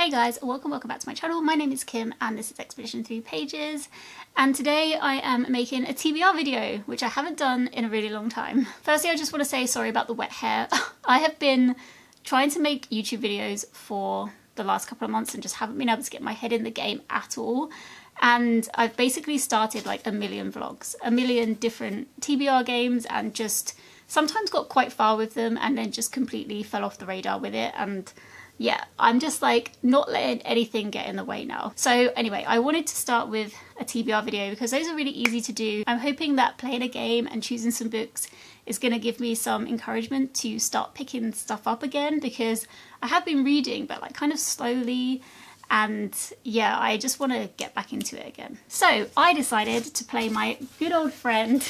Hey guys, welcome back to my channel. My name is Kim and this is Expedition Through Pages, and today I am making a TBR video, which I haven't done in a really long time. Firstly, I just want to say sorry about the wet hair. I have been trying to make YouTube videos for the last couple of months and just haven't been able to get my head in the game at all. And I've basically started like a million vlogs, a million different TBR games, and just sometimes got quite far with them and then just completely fell off the radar with it. And yeah, I'm just like not letting anything get in the way now. So anyway, I wanted to start with a TBR video because those are really easy to do. I'm hoping that playing a game and choosing some books is going to give me some encouragement to start picking stuff up again, because I have been reading but like kind of slowly, and yeah, I just want to get back into it again. So I decided to play my good old friend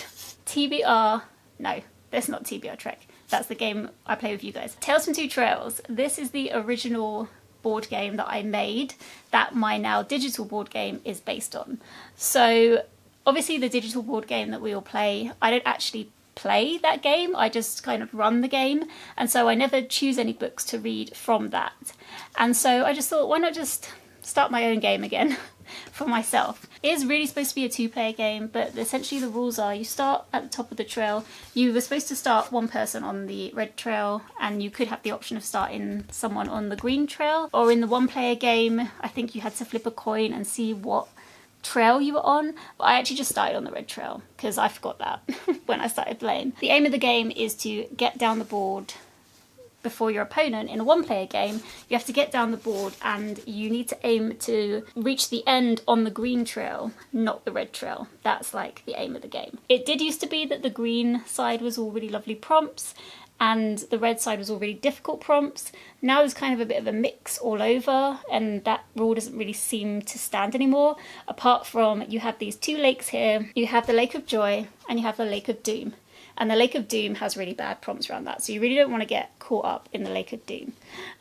TBR, no, that's not TBR Trek. That's the game I play with you guys. Tales from Two Trails. This is the original board game that I made that my now digital board game is based on. So obviously the digital board game that we all play, I don't actually play that game, I just kind of run the game, and so I never choose any books to read from that. And so I just thought, why not just start my own game again for myself. It is really supposed to be a two-player game, but essentially the rules are you start at the top of the trail. You were supposed to start one person on the red trail, and you could have the option of starting someone on the green trail. Or in the one-player game, I think you had to flip a coin and see what trail you were on. But I actually just started on the red trail because I forgot that when I started playing. The aim of the game is to get down the board before your opponent. In a one-player game, you have to get down the board and you need to aim to reach the end on the green trail, not the red trail. That's like the aim of the game. It did used to be that the green side was all really lovely prompts and the red side was all really difficult prompts. Now there's kind of a bit of a mix all over, and that rule doesn't really seem to stand anymore, apart from you have these two lakes here. You have the Lake of Joy and you have the Lake of Doom. And the Lake of Doom has really bad prompts around that, so you really don't want to get caught up in the Lake of Doom.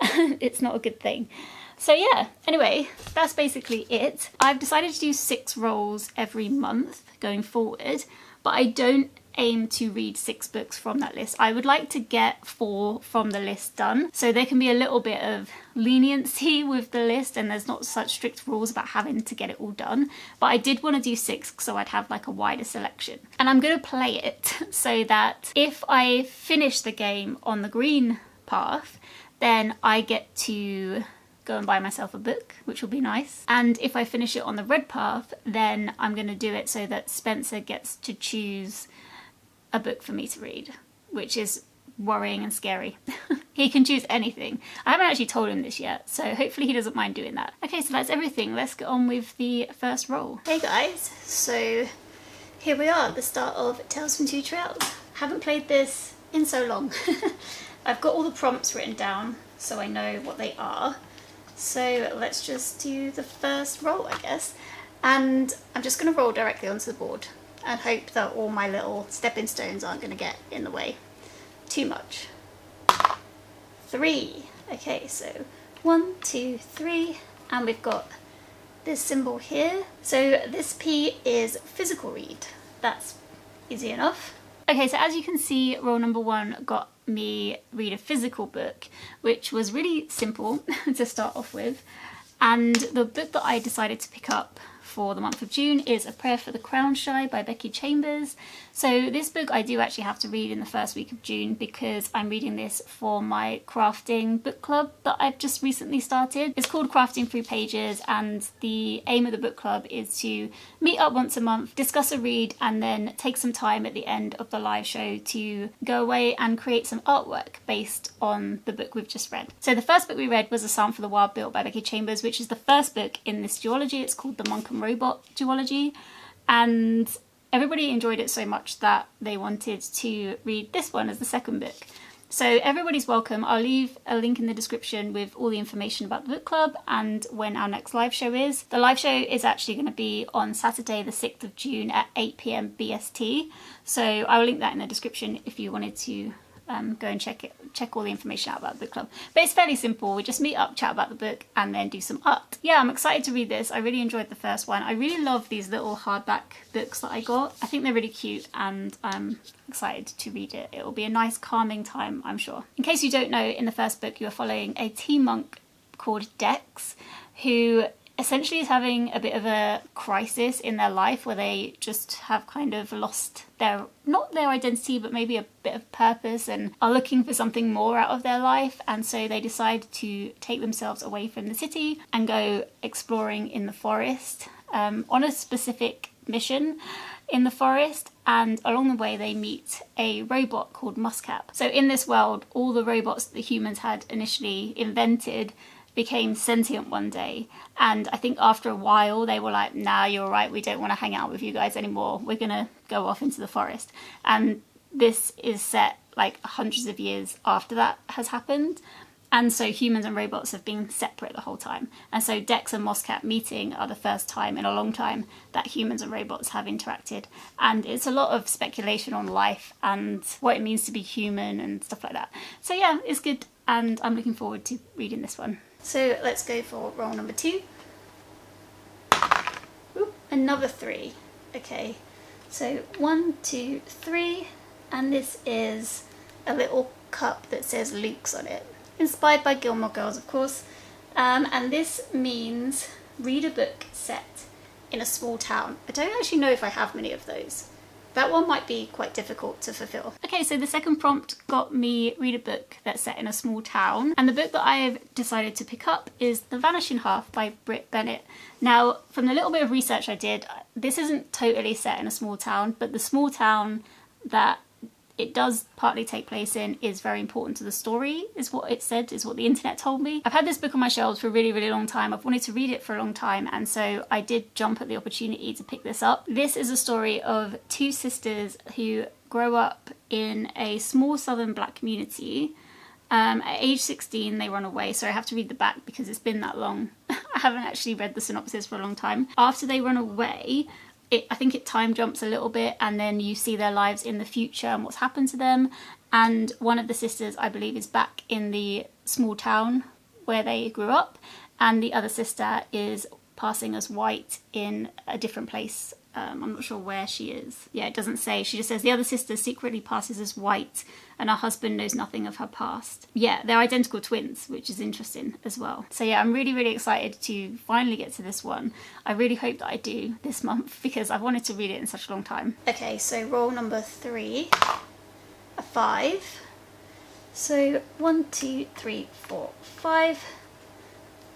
It's not a good thing. So yeah, anyway, that's basically it. I've decided to do 6 rolls every month going forward, but I don't aim to read 6 books from that list. I would like to get 4 from the list done, so there can be a little bit of leniency with the list and there's not such strict rules about having to get it all done. But I did want to do 6 so I'd have like a wider selection. And I'm going to play it so that if I finish the game on the green path, then I get to go and buy myself a book, which will be nice. And if I finish it on the red path, then I'm going to do it so that Spencer gets to choose a book for me to read, which is worrying and scary. He can choose anything. I haven't actually told him this yet, so hopefully he doesn't mind doing that. Okay, so that's everything. Let's get on with the first roll. Hey guys, so here we are at the start of Tales from Two Trails. Haven't played this in so long. I've got all the prompts written down so I know what they are. So let's just do the first roll, I guess. And I'm just going to roll directly onto the board and hope that all my little stepping stones aren't going to get in the way too much. 3. Okay, so 1, 2, 3, and we've got this symbol here. So this P is physical read. That's easy enough. Okay, so as you can see, roll number 1 got me read a physical book, which was really simple to start off with. And the book that I decided to pick up for the month of June is A Prayer for the Crown Shy by Becky Chambers. So this book I do actually have to read in the first week of June because I'm reading this for my crafting book club that I've just recently started. It's called Crafting Through Pages, and the aim of the book club is to meet up once a month, discuss a read, and then take some time at the end of the live show to go away and create some artwork based on the book we've just read. So the first book we read was A Psalm for the Wild Built by Becky Chambers, which is the first book in this duology. It's called the Monk and Robot duology, and everybody enjoyed it so much that they wanted to read this one as the second book. So everybody's welcome. I'll leave a link in the description with all the information about the book club and when our next live show is. The live show is actually going to be on Saturday the 6th of June at 8 PM BST. So I will link that in the description if you wanted to go and check all the information out about the book club. But it's fairly simple. We just meet up, chat about the book, and then do some art. Yeah, I'm excited to read this. I really enjoyed the first one. I really love these little hardback books that I got. I think they're really cute and I'm excited to read it. It will be a nice calming time, I'm sure. In case you don't know, in the first book you are following a tea monk called Dex, who essentially is having a bit of a crisis in their life where they just have kind of lost their, not their identity, but maybe a bit of purpose and are looking for something more out of their life. And so they decide to take themselves away from the city and go exploring in the forest on a specific mission in the forest. And along the way they meet a robot called Muscap. So in this world, all the robots that the humans had initially invented became sentient one day, and I think after a while they were like, nah, you're right, we don't want to hang out with you guys anymore, we're gonna go off into the forest. And this is set like hundreds of years after that has happened, and so humans and robots have been separate the whole time. And so Dex and Muscap meeting are the first time in a long time that humans and robots have interacted, and it's a lot of speculation on life and what it means to be human and stuff like that. So yeah, it's good, and I'm looking forward to reading this one. So let's go for roll number 2. Ooh, another 3. Okay, so 1, 2, 3, and this is a little cup that says Luke's on it. Inspired by Gilmore Girls, of course. And this means read a book set in a small town. I don't actually know if I have many of those. That one might be quite difficult to fulfill. Okay, so the second prompt got me read a book that's set in a small town. And the book that I've decided to pick up is The Vanishing Half by Britt Bennett. Now, from the little bit of research I did, this isn't totally set in a small town, but the small town that it does partly take place in is very important to the story, is what it said, is what the internet told me. I've had this book on my shelves for a really, really long time. I've wanted to read it for a long time, and so I did jump at the opportunity to pick this up. This is a story of 2 sisters who grow up in a small southern black community. At age 16 they run away, so I have to read the back because it's been that long. I haven't actually read the synopsis for a long time. After they run away, I think it time jumps a little bit, and then you see their lives in the future and what's happened to them. And one of the sisters, I believe, is back in the small town where they grew up, and the other sister is passing as white in a different place. I'm not sure where she is. Yeah, it doesn't say. She just says the other sister secretly passes as white and her husband knows nothing of her past. Yeah, they're identical twins, which is interesting as well. So yeah, I'm really, really excited to finally get to this one. I really hope that I do this month because I've wanted to read it in such a long time. Okay, so roll number 3, a 5. So 1, 2, 3, 4, 5.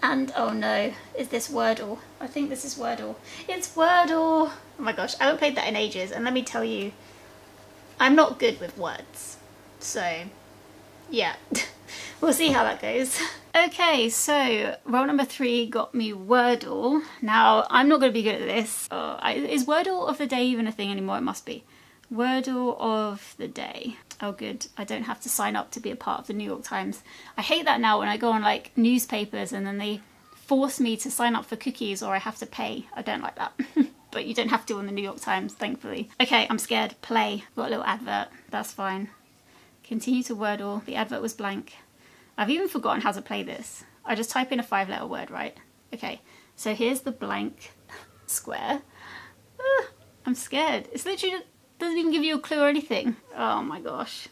And oh no, is this Wordle? I think this is Wordle. It's Wordle! Oh my gosh, I haven't played that in ages, and let me tell you, I'm not good with words. So, yeah, we'll see how that goes. Okay, so roll number 3 got me Wordle. Now, I'm not going to be good at this. Is Wordle of the day even a thing anymore? It must be. Wordle of the day. Oh good, I don't have to sign up to be a part of the New York Times. I hate that now when I go on like newspapers and then they force me to sign up for cookies or I have to pay. I don't like that. But you don't have to on the New York Times, thankfully. Okay, I'm scared. Play. Got a little advert. That's fine. Continue to Wordle. The advert was blank. I've even forgotten how to play this. I just type in a 5-letter word, right? Okay, so here's the blank square. I'm scared. It's literally doesn't even give you a clue or anything. Oh my gosh.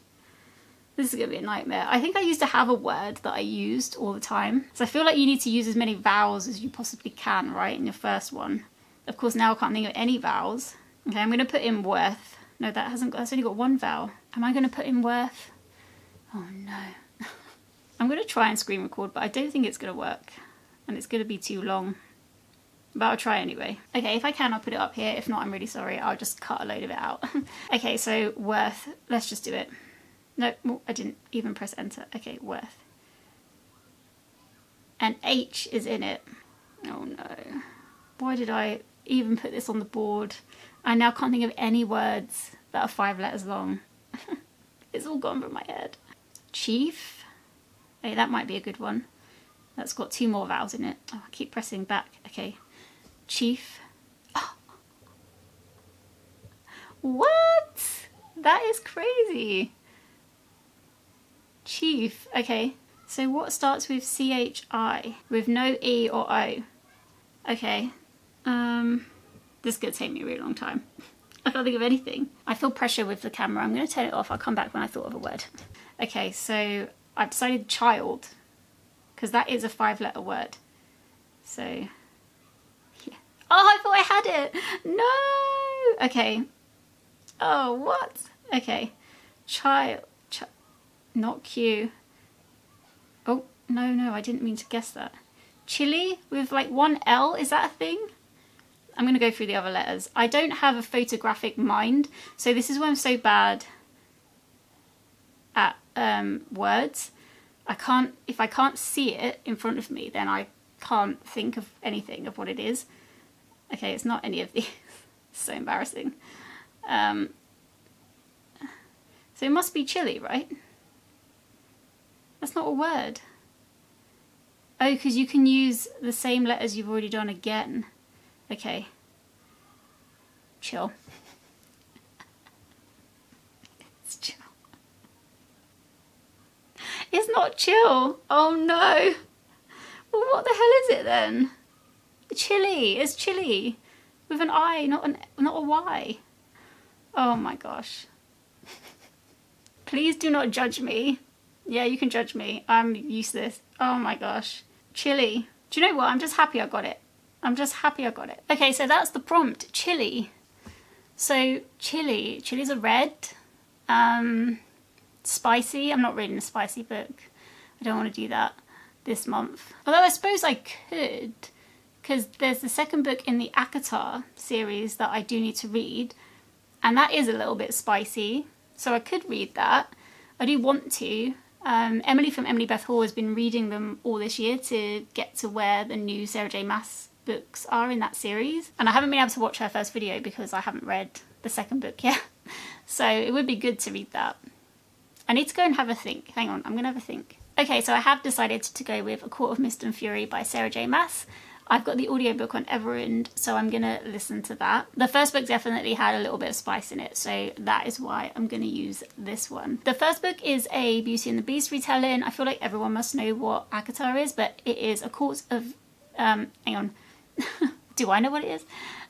This is going to be a nightmare. I think I used to have a word that I used all the time. So I feel like you need to use as many vowels as you possibly can, right, in your first one. Of course, now I can't think of any vowels. Okay, I'm going to put in worth. No, that's only got 1 vowel. Am I going to put in worth? Oh no. I'm going to try and screen record, but I don't think it's going to work. And it's going to be too long. But I'll try anyway. Okay, if I can, I'll put it up here. If not, I'm really sorry. I'll just cut a load of it out. Okay, so worth. Let's just do it. No, I didn't even press enter. Okay, worth. And H is in it. Oh no. Why did I even put this on the board? I now can't think of any words that are 5 letters long. It's all gone from my head. Chief. Hey, that might be a good one. That's got 2 more vowels in it. Oh, I keep pressing back. Okay. Chief. Oh. What? That is crazy. Chief. Okay. So what starts with CHI with no E or O? Okay. This is going to take me a really long time. I can't think of anything. I feel pressure with the camera. I'm going to turn it off. I'll come back when I thought of a word. Okay, so I've decided child. because that is a 5-letter word. So, yeah. Oh, I thought I had it. No. Okay. Oh, what? Okay. Not Q. Oh, no, I didn't mean to guess that. Chili with like one L, is that a thing? I'm going to go through the other letters. I don't have a photographic mind, so this is why I'm so bad at words. If I can't see it in front of me, then I can't think of anything of what it is. Okay, it's not any of these. So embarrassing. So it must be chili, right? That's not a word. Oh, because you can use the same letters you've already done again. Okay. Chill. It's chill. It's not chill. Oh no. Well, what the hell is it then? Chili. It's chili. With an I, not a Y. Oh my gosh. Please do not judge me. Yeah, you can judge me. I'm useless. Oh my gosh. Chili. Do you know what? I'm just happy I got it. Okay, so that's the prompt. Chili. So chilies are red. Spicy. I'm not reading a spicy book. I don't want to do that this month. Although I suppose I could, because there's the second book in the ACOTAR series that I do need to read, and that is a little bit spicy, so I could read that. I do want to. Emily from Emily Beth Hall has been reading them all this year to get to where the new Sarah J Maas books are in that series, and I haven't been able to watch her first video because I haven't read the second book yet. So it would be good to read that. I need to go and have a think. Hang on, I'm going to have a think. Okay, so I have decided to go with A Court of Mist and Fury by Sarah J Maas. I've got the audiobook on Everend, so I'm going to listen to that. The first book definitely had a little bit of spice in it, so that is why I'm going to use this one. The first book is a Beauty and the Beast retelling. I feel like everyone must know what ACOTAR is, but it is A Court of... hang on. Do I know what it is?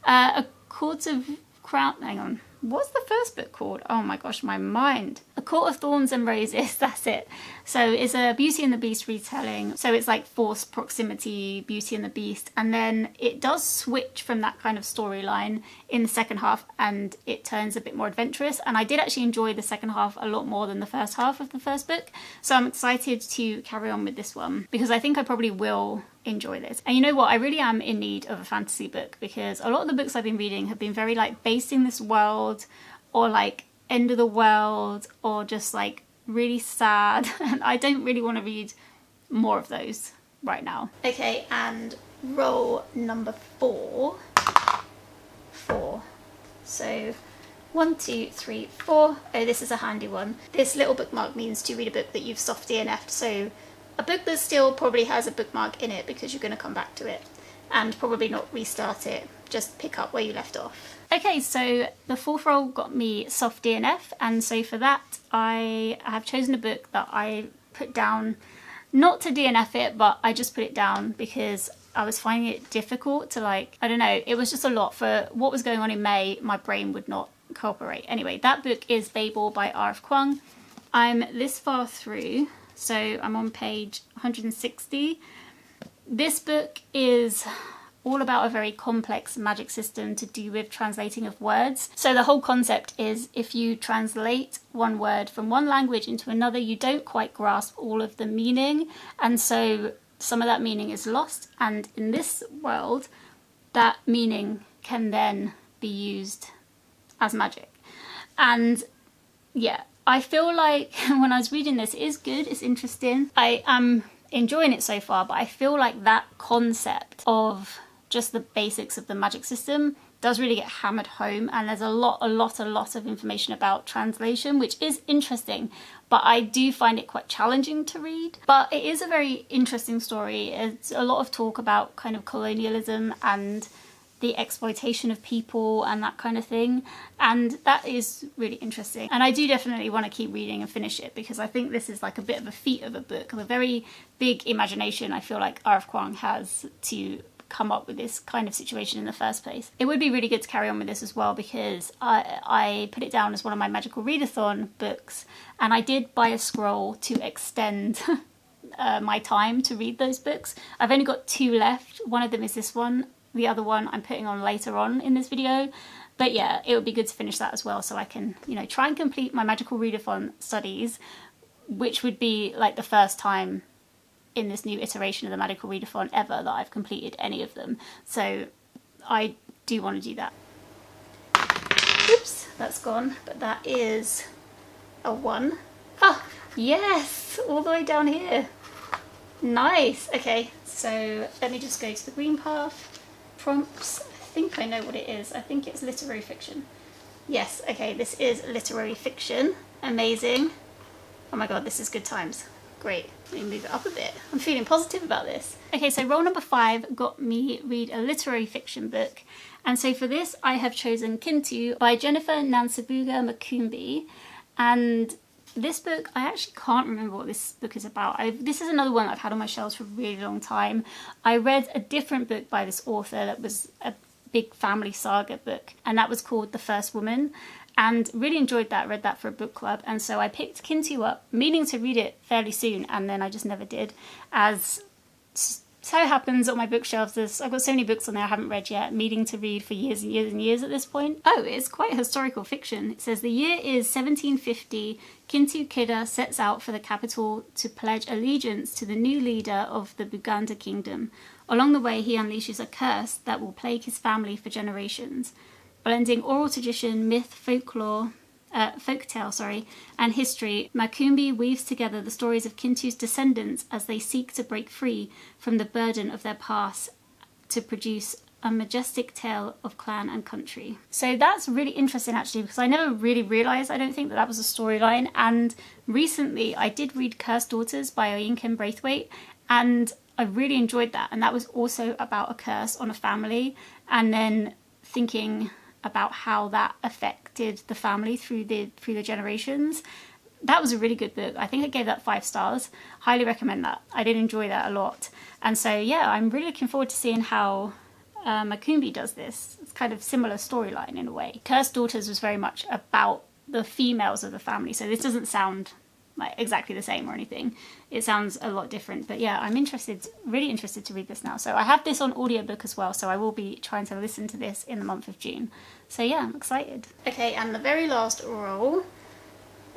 A Court of Crown... Hang on. What's the first book called? Oh my gosh, my mind. A Court of Thorns and Roses, that's it. So it's a Beauty and the Beast retelling. So it's like forced proximity, Beauty and the Beast. And then it does switch from that kind of storyline in the second half, and it turns a bit more adventurous. And I did actually enjoy the second half a lot more than the first half of the first book. So I'm excited to carry on with this one, because I think I probably will enjoy this. And you know what, I really am in need of a fantasy book, because a lot of the books I've been reading have been very like based in this world, or like end of the world, or just like really sad, and I don't really want to read more of those right now. Okay, and roll number 4. So 1, 2, 3, 4. Oh, this is a handy one. This little bookmark means to read a book that you've soft DNF'd, so a book that still probably has a bookmark in it, because you're going to come back to it and probably not restart it, just pick up where you left off. Okay, so the fourth roll got me soft DNF, and so for that I have chosen a book that I put down, not to DNF it, but I just put it down because I was finding it difficult to, like, I don't know, it was just a lot for what was going on in May. My brain would not cooperate. Anyway, that book is Babel by R.F. Kuang. I'm this far through, so I'm on page 160. This book is all about a very complex magic system to do with translating of words. So the whole concept is, if you translate one word from one language into another, you don't quite grasp all of the meaning, and so some of that meaning is lost, and in this world that meaning can then be used as magic. And yeah, I feel like when I was reading this, it is good, it's interesting, I am enjoying it so far, but I feel like that concept of just the basics of the magic system does really get hammered home, and there's a lot of information about translation, which is interesting, but I do find it quite challenging to read. But it is a very interesting story. It's a lot of talk about kind of colonialism and the exploitation of people and that kind of thing, and that is really interesting, and I do definitely want to keep reading and finish it, because I think this is like a bit of a feat of a book, a very big imagination I feel like R.F. Kuang has to come up with this kind of situation in the first place. It would be really good to carry on with this as well, because I put it down as one of my magical readathon books, and I did buy a scroll to extend my time to read those books. I've only got 2 left. One of them is this one. The other one I'm putting on later on in this video. But yeah, it would be good to finish that as well so I can, you know, try and complete my magical readathon studies, which would be like the first time in this new iteration of the magical readathon ever that I've completed any of them. So I do want to do that. Oops, that's gone, but that is a 1. Ah, yes, all the way down here. Nice. Okay, so let me just go to the green path. Prompts. I think I know what it is. I think it's literary fiction. Yes, okay, this is literary fiction. Amazing. Oh my god, this is good times. Great. Let me move it up a bit. I'm feeling positive about this. Okay, so roll number 5 got me read a literary fiction book. And so for this, I have chosen Kintu by Jennifer Nansabuga Makumbi. And this book, I actually can't remember what this book is about. This is another one I've had on my shelves for a really long time. I read a different book by this author that was a big family saga book, and that was called The First Woman, and really enjoyed that. Read that for a book club, and so I picked Kintu up, meaning to read it fairly soon, and then I just never did. As so happens on my bookshelves, I've got so many books on there I haven't read yet, meaning to read for years and years and years at this point. Oh, it's quite historical fiction. It says the year is 1750. Kintu Kida sets out for the capital to pledge allegiance to the new leader of the Buganda kingdom. Along the way, he unleashes a curse that will plague his family for generations. Blending oral tradition, myth, folktale, and history, Makumbi weaves together the stories of Kintu's descendants as they seek to break free from the burden of their past to produce a majestic tale of clan and country. So that's really interesting actually, because I never really realised, I don't think, that was a storyline. And recently I did read Cursed Daughters by Oyinkan Braithwaite, and I really enjoyed that. And that was also about a curse on a family, and then thinking about how that affected the family through the generations. That was a really good book. I think I gave that 5 stars. Highly recommend that. I did enjoy that a lot. And so yeah, I'm really looking forward to seeing how Makumbi does this. It's kind of similar storyline in a way. Cursed Daughters was very much about the females of the family, so this doesn't sound like exactly the same or anything. It sounds a lot different, but yeah, I'm really interested to read this now. So I have this on audiobook as well, so I will be trying to listen to this in the month of June. So yeah, I'm excited. Okay, and the very last roll.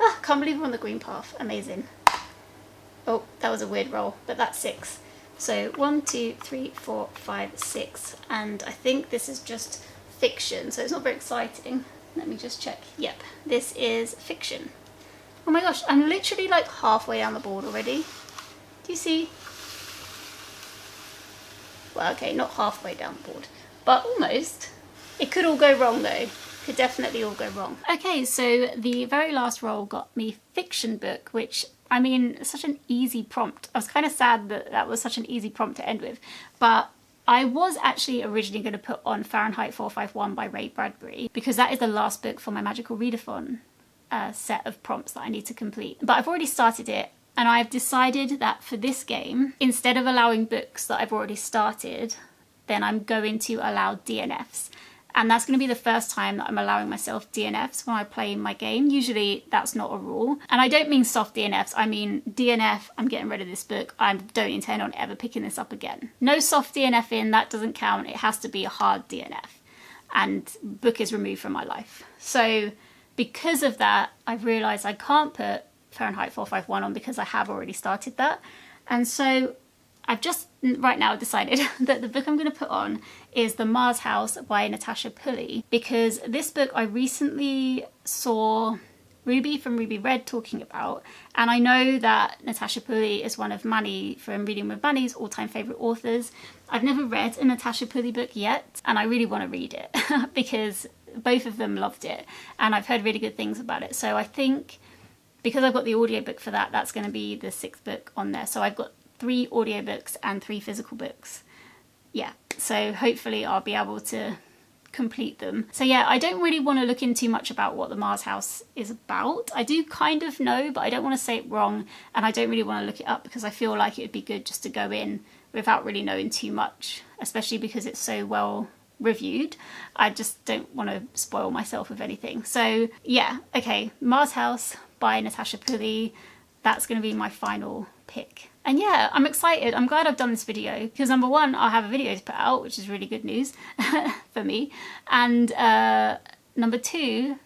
Ah, can't believe we're on the green path. Amazing. Oh, that was a weird roll, but that's 6. So 1, 2, 3, 4, 5, 6, and I think this is just fiction, so it's not very exciting. Let me just check. Yep, this is fiction. Oh my gosh, I'm literally like halfway down the board already. Do you see? Well, okay, not halfway down the board, but almost. It could all go wrong though. Could definitely all go wrong. Okay, so the very last roll got me fiction book, which, I mean, such an easy prompt. I was kind of sad that that was such an easy prompt to end with, but I was actually originally going to put on Fahrenheit 451 by Ray Bradbury, because that is the last book for my magical readathon set of prompts that I need to complete. But I've already started it, and I've decided that for this game, instead of allowing books that I've already started, then I'm going to allow DNFs. And that's going to be the first time that I'm allowing myself DNFs when I play my game. Usually that's not a rule. And I don't mean soft DNFs, I mean DNF, I'm getting rid of this book, I don't intend on ever picking this up again. No soft DNF in, that doesn't count, it has to be a hard DNF. And book is removed from my life. So because of that, I've realised I can't put Fahrenheit 451 on because I have already started that. And so I've just right now decided that the book I'm going to put on is The Mars House by Natasha Pulley, because this book I recently saw Ruby from Ruby Red talking about, and I know that Natasha Pulley is one of Manny from Reading with Manny's all-time favourite authors. I've never read a Natasha Pulley book yet, and I really want to read it because both of them loved it, and I've heard really good things about it. So I think because I've got the audiobook for that, that's going to be the 6th book on there. So I've got 3 audiobooks and 3 physical books. Yeah, so hopefully I'll be able to complete them. So yeah, I don't really want to look in too much about what the Mars House is about. I do kind of know, but I don't want to say it wrong, and I don't really want to look it up because I feel like it would be good just to go in without really knowing too much, especially because it's so well reviewed. I just don't want to spoil myself with anything. So yeah, okay, Mars House by Natasha Pulley. That's going to be my final pick. And yeah, I'm excited. I'm glad I've done this video because number one, I'll have a video to put out, which is really good news for me. And number two,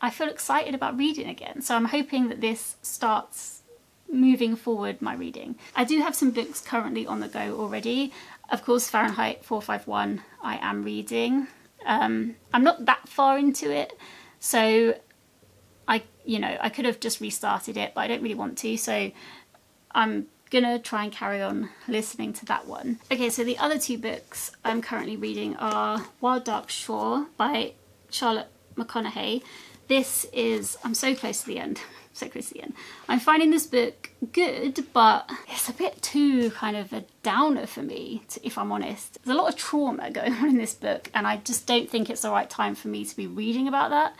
I feel excited about reading again. So I'm hoping that this starts moving forward my reading. I do have some books currently on the go already. Of course, Fahrenheit 451 I am reading. I'm not that far into it, so I could have just restarted it, but I don't really want to, so I'm gonna try and carry on listening to that one. Okay, so the other two books I'm currently reading are Wild Dark Shore by Charlotte McConaughey. This is, I'm so close to the end, so close to the end. I'm finding this book good, but it's a bit too kind of a downer for me, if I'm honest. There's a lot of trauma going on in this book, and I just don't think it's the right time for me to be reading about that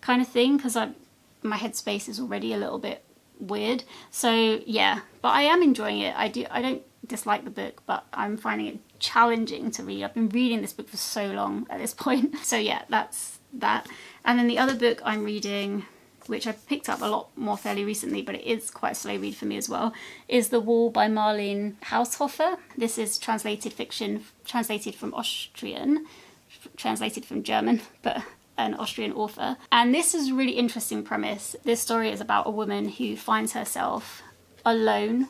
kind of thing, because my headspace is already a little bit weird. So yeah, but I am enjoying it. I don't dislike the book, but I'm finding it challenging to read. I've been reading this book for so long at this point. So yeah, that's that. And then the other book I'm reading, which I picked up a lot more fairly recently, but it is quite a slow read for me as well, is The Wall by Marlene Haushofer. This is translated fiction, translated from Austrian, translated from German, but an Austrian author. And this is a really interesting premise. This story is about a woman who finds herself alone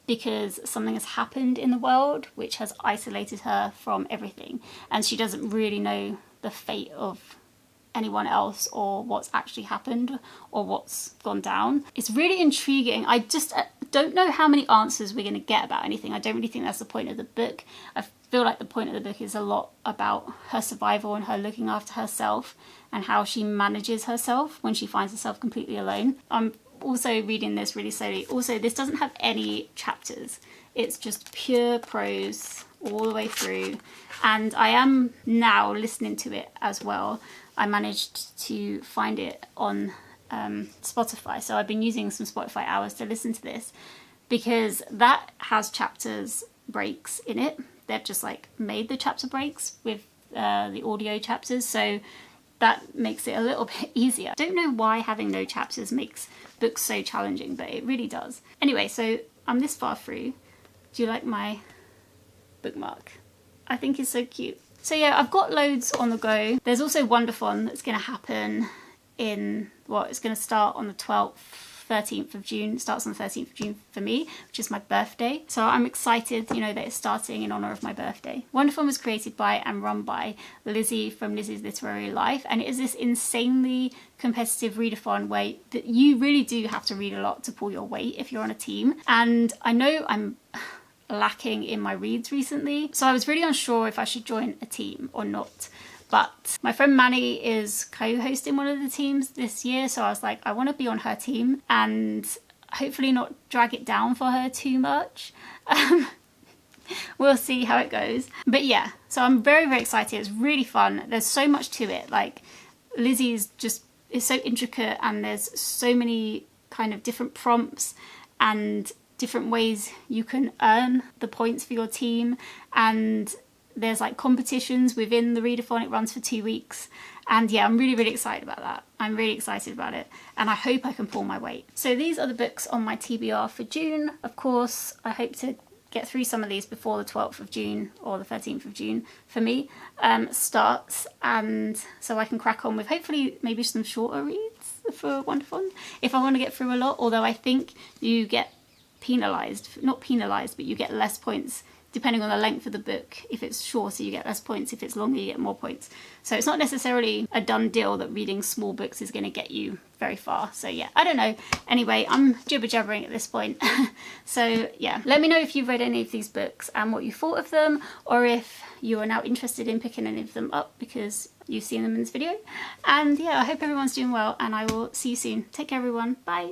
because something has happened in the world which has isolated her from everything, and she doesn't really know the fate of anyone else or what's actually happened or what's gone down. It's really intriguing. I just don't know how many answers we're going to get about anything. I don't really think that's the point of the book. I feel like the point of the book is a lot about her survival and her looking after herself and how she manages herself when she finds herself completely alone. I'm also reading this really slowly. Also, this doesn't have any chapters. It's just pure prose all the way through, and I am now listening to it as well. I managed to find it on Spotify, so I've been using some Spotify hours to listen to this because that has chapters breaks in it. They've just like made the chapter breaks with the audio chapters, so that makes it a little bit easier. I don't know why having no chapters makes books so challenging, but it really does. Anyway, so I'm this far through. Do you like my bookmark? I think it's so cute. So yeah, I've got loads on the go. There's also Readathon that's going to happen in, well, it's going to start on the 12th, 13th of June. It starts on the 13th of June for me, which is my birthday. So I'm excited, you know, that it's starting in honour of my birthday. Readathon was created by and run by Lizzie from Lizzie's Literary Life, and it is this insanely competitive readathon where you really do have to read a lot to pull your weight if you're on a team. And I know I'm lacking in my reads recently, so I was really unsure if I should join a team or not. But my friend Manny is co-hosting one of the teams this year, so I was like, I want to be on her team and hopefully not drag it down for her too much. We'll see how it goes. But yeah, so I'm very, very excited. It's really fun. There's so much to it. Like, Lizzie's just is so intricate, and there's so many kind of different prompts and different ways you can earn the points for your team, and there's like competitions within the readathon. It runs for 2 weeks, and yeah, I'm really, really excited about that. I'm really excited about it, and I hope I can pull my weight. So these are the books on my TBR for June. Of course, I hope to get through some of these before the 12th of June or the 13th of June for me starts, and so I can crack on with hopefully maybe some shorter reads for Readathon if I want to get through a lot, although I think you get penalised, not penalised, but you get less points depending on the length of the book. If it's shorter, you get less points. If it's longer, you get more points. So it's not necessarily a done deal that reading small books is going to get you very far. So yeah, I don't know. Anyway, I'm jibber jabbering at this point. So yeah, let me know if you've read any of these books and what you thought of them, or if you are now interested in picking any of them up because you've seen them in this video. And yeah, I hope everyone's doing well, and I will see you soon. Take care, everyone. Bye.